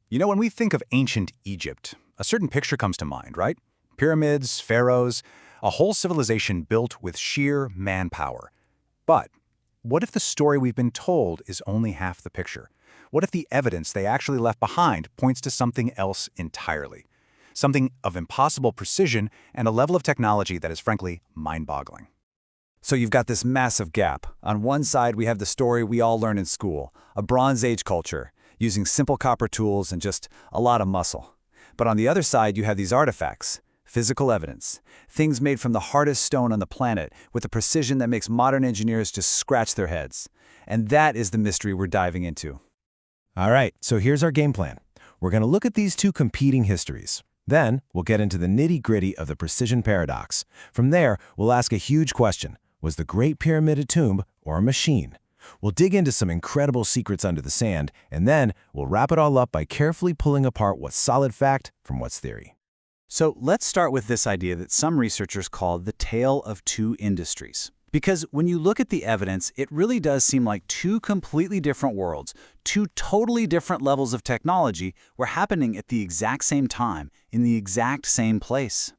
When we think of ancient Egypt, a certain picture comes to mind, right? Pyramids, pharaohs, a whole civilization built with sheer manpower. But what if the story we've been told is only half the picture? What if the evidence they actually left behind points to something else entirely? Something of impossible precision and a level of technology that is frankly mind-boggling. So you've got this massive gap. On one side, we have the story we all learn in school, a Bronze Age culture, using simple copper tools and just a lot of muscle. But on the other side, you have these artifacts, physical evidence, things made from the hardest stone on the planet with a precision that makes modern engineers just scratch their heads. And that is the mystery we're diving into. All right, so here's our game plan. We're going to look at these two competing histories. Then, we'll get into the nitty-gritty of the precision paradox. From there, we'll ask a huge question. Was the Great Pyramid a tomb or a machine? We'll dig into some incredible secrets under the sand, and then we'll wrap it all up by carefully pulling apart what's solid fact from what's theory. So let's start with this idea that some researchers call the tale of two industries. Because when you look at the evidence, it really does seem like two completely different worlds, two totally different levels of technology were happening at the exact same time, in the exact same place.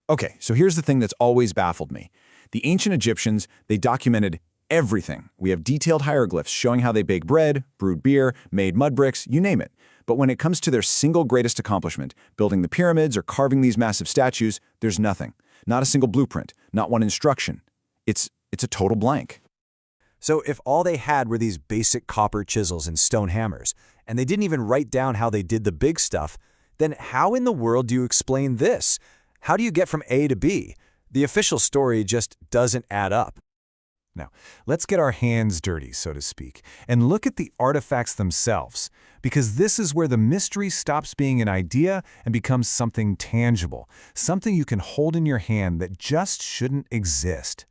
Okay, so here's the thing that's always baffled me. The ancient Egyptians, they documented everything. We have detailed hieroglyphs showing how they baked bread, brewed beer, made mud bricks, you name it. But when it comes to their single greatest accomplishment, building the pyramids or carving these massive statues, there's nothing. Not a single blueprint, not one instruction. It's a total blank. So if all they had were these basic copper chisels and stone hammers, and they didn't even write down how they did the big stuff, then how in the world do you explain this? How do you get from A to B? The official story just doesn't add up. Now, let's get our hands dirty, so to speak, and look at the artifacts themselves, because this is where the mystery stops being an idea and becomes something tangible, something you can hold in your hand that just shouldn't exist.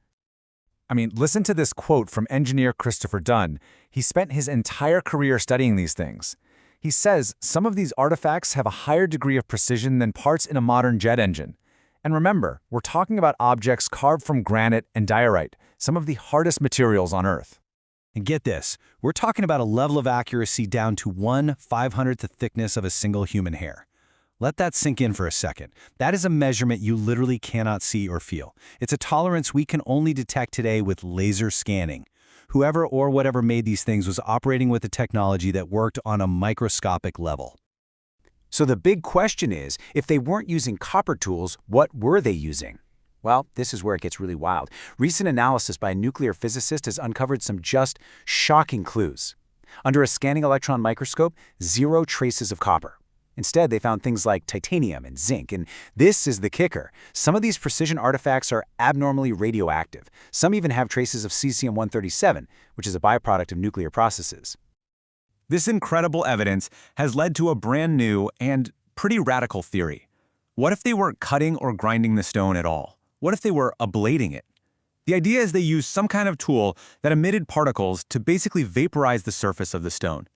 Listen to this quote from engineer Christopher Dunn. He spent his entire career studying these things. He says some of these artifacts have a higher degree of precision than parts in a modern jet engine. And remember, we're talking about objects carved from granite and diorite, some of the hardest materials on Earth. And get this, we're talking about a level of accuracy down to 1/500th the thickness of a single human hair. Let that sink in for a second. That is a measurement you literally cannot see or feel. It's a tolerance we can only detect today with laser scanning. Whoever or whatever made these things was operating with a technology that worked on a microscopic level. So the big question is, if they weren't using copper tools, what were they using? Well, this is where it gets really wild. Recent analysis by a nuclear physicist has uncovered some just shocking clues. Under a scanning electron microscope, 0 traces of copper. Instead, they found things like titanium and zinc, and this is the kicker. Some of these precision artifacts are abnormally radioactive. Some even have traces of cesium-137, which is a byproduct of nuclear processes. This incredible evidence has led to a brand new and pretty radical theory. What if they weren't cutting or grinding the stone at all? What if they were ablating it? The idea is they used some kind of tool that emitted particles to basically vaporize the surface of the stone.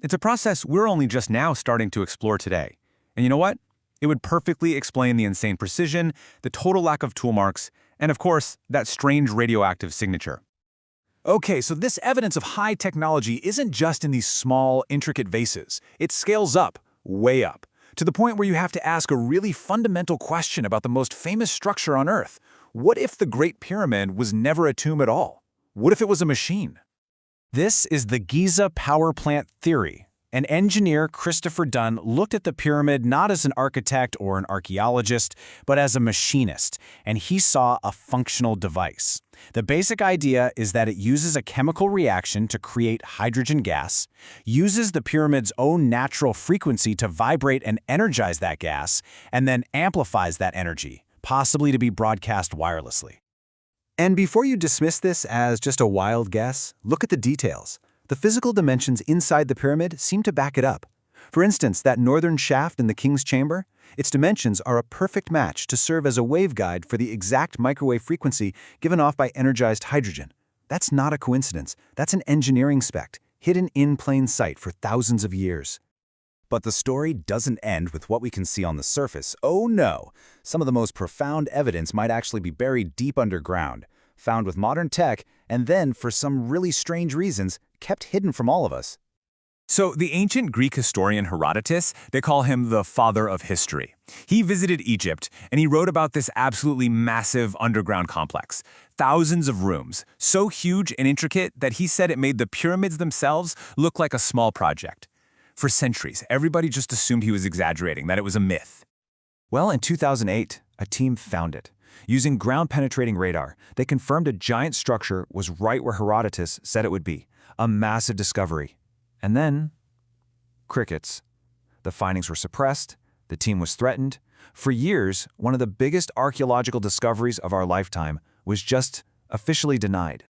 It's a process we're only just now starting to explore today. And you know what? It would perfectly explain the insane precision, the total lack of tool marks, and of course, that strange radioactive signature. Okay, so this evidence of high technology isn't just in these small, intricate vases. It scales up, way up, to the point where you have to ask a really fundamental question about the most famous structure on Earth. What if the Great Pyramid was never a tomb at all? What if it was a machine? This is the Giza power plant theory. An engineer, Christopher Dunn, looked at the pyramid not as an architect or an archaeologist, but as a machinist, and he saw a functional device. The basic idea is that it uses a chemical reaction to create hydrogen gas, uses the pyramid's own natural frequency to vibrate and energize that gas, and then amplifies that energy, possibly to be broadcast wirelessly. And before you dismiss this as just a wild guess, look at the details. The physical dimensions inside the pyramid seem to back it up. For instance, that northern shaft in the king's chamber, its dimensions are a perfect match to serve as a waveguide for the exact microwave frequency given off by energized hydrogen. That's not a coincidence. That's an engineering spec, hidden in plain sight for thousands of years. But the story doesn't end with what we can see on the surface. Oh no! Some of the most profound evidence might actually be buried deep underground, found with modern tech, and then, for some really strange reasons, kept hidden from all of us. So the ancient Greek historian Herodotus, they call him the father of history. He visited Egypt, and he wrote about this absolutely massive underground complex. Thousands of rooms, so huge and intricate that he said it made the pyramids themselves look like a small project. For centuries, everybody just assumed he was exaggerating, that it was a myth. Well, in 2008, a team found it. Using ground-penetrating radar, they confirmed a giant structure was right where Herodotus said it would be. A massive discovery. And then, crickets. The findings were suppressed, the team was threatened. For years, one of the biggest archaeological discoveries of our lifetime was just officially denied.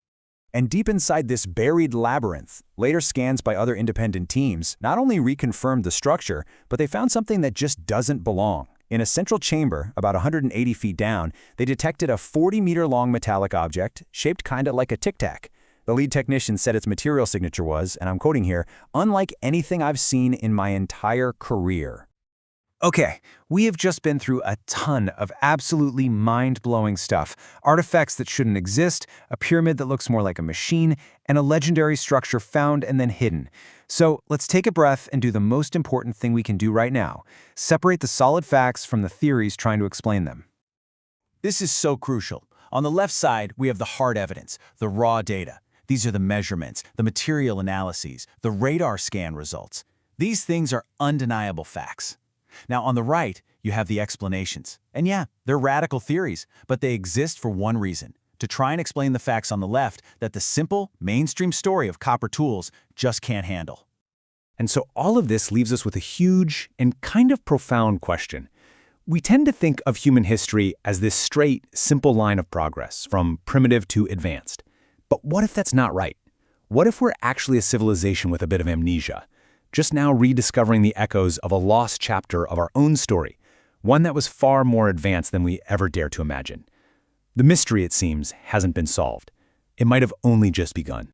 And deep inside this buried labyrinth, later scans by other independent teams not only reconfirmed the structure, but they found something that just doesn't belong. In a central chamber, about 180 feet down, they detected a 40-meter-long metallic object shaped kinda like a tic-tac. The lead technician said its material signature was, and I'm quoting here, "unlike anything I've seen in my entire career." Okay, we have just been through a ton of absolutely mind-blowing stuff. Artifacts that shouldn't exist, a pyramid that looks more like a machine, and a legendary structure found and then hidden. So let's take a breath and do the most important thing we can do right now. Separate the solid facts from the theories trying to explain them. This is so crucial. On the left side, we have the hard evidence, the raw data. These are the measurements, the material analyses, the radar scan results. These things are undeniable facts. Now, on the right, you have the explanations. And yeah, they're radical theories, but they exist for one reason: to try and explain the facts on the left that the simple, mainstream story of copper tools just can't handle. And so all of this leaves us with a huge and kind of profound question. We tend to think of human history as this straight, simple line of progress, from primitive to advanced. But what if that's not right? What if we're actually a civilization with a bit of amnesia, just now rediscovering the echoes of a lost chapter of our own story, one that was far more advanced than we ever dared to imagine? The mystery, it seems, hasn't been solved. It might have only just begun.